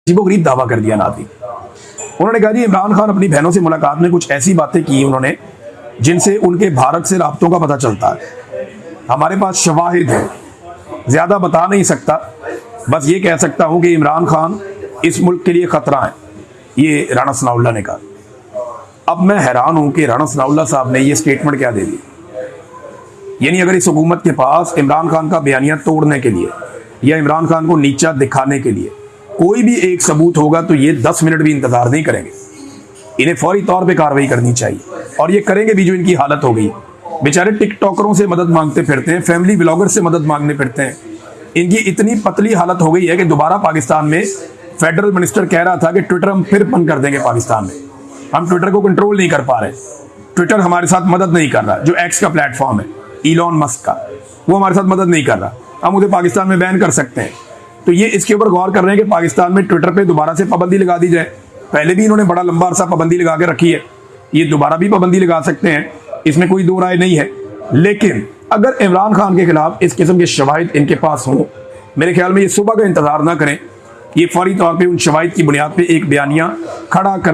अजीबोगरीब दावा कर दिया नादी। उन्होंने कहा जी इमरान खान अपनी बहनों से मुलाकात में कुछ ऐसी बातें की उन्होंने जिनसे उनके भारत से राब्तों का पता चलता है। हमारे पास शवाहिद है, ज्यादा बता नहीं सकता, बस ये कह सकता हूं कि इमरान खान इस मुल्क के लिए खतरा है, ये राणा सनाउल्लाह ने कहा। अब मैं हैरान हूं कि राणा सनाउल्लाह साहब ने ये स्टेटमेंट क्या दे दी। यानी अगर इस हुकूमत के पास इमरान खान का बयानिया तोड़ने के लिए या इमरान खान को नीचा दिखाने के लिए कोई भी एक सबूत होगा तो ये 10 मिनट भी इंतजार नहीं करेंगे, इन्हें फौरी तौर पे कार्रवाई करनी चाहिए और ये करेंगे भी। जो इनकी हालत हो गई, बेचारे टिकटॉकरों से मदद मांगते फिरते हैं, फैमिली ब्लॉगर से मदद मांगने फिरते हैं। इनकी इतनी पतली हालत हो गई है कि दोबारा पाकिस्तान में फेडरल मिनिस्टर कह रहा था कि ट्विटर हम फिर बंद कर देंगे पाकिस्तान में, हम ट्विटर को कंट्रोल नहीं कर पा रहे, ट्विटर हमारे साथ मदद नहीं कर रहा। जो एक्स का प्लेटफॉर्म है इलॉन मस्क का, वो हमारे साथ मदद नहीं कर रहा, हम उसे पाकिस्तान में बैन कर सकते हैं। तो ये इसके ऊपर गौर कर रहे हैं कि पाकिस्तान में ट्विटर पे दोबारा से पाबंदी लगा दी जाए। पहले भी इन्होंने बड़ा लंबा अरसा पाबंदी लगा के रखी है, ये दोबारा भी पाबंदी लगा सकते हैं, इसमें कोई दो राय नहीं है। लेकिन अगर इमरान खान के खिलाफ इस किस्म के शवाहिद इनके पास हों, मेरे ख्याल में ये सुबह का इंतजार ना करें, ये फौरी तौर पर उन शवाहिद की बुनियाद पर एक बयानिया खड़ा कर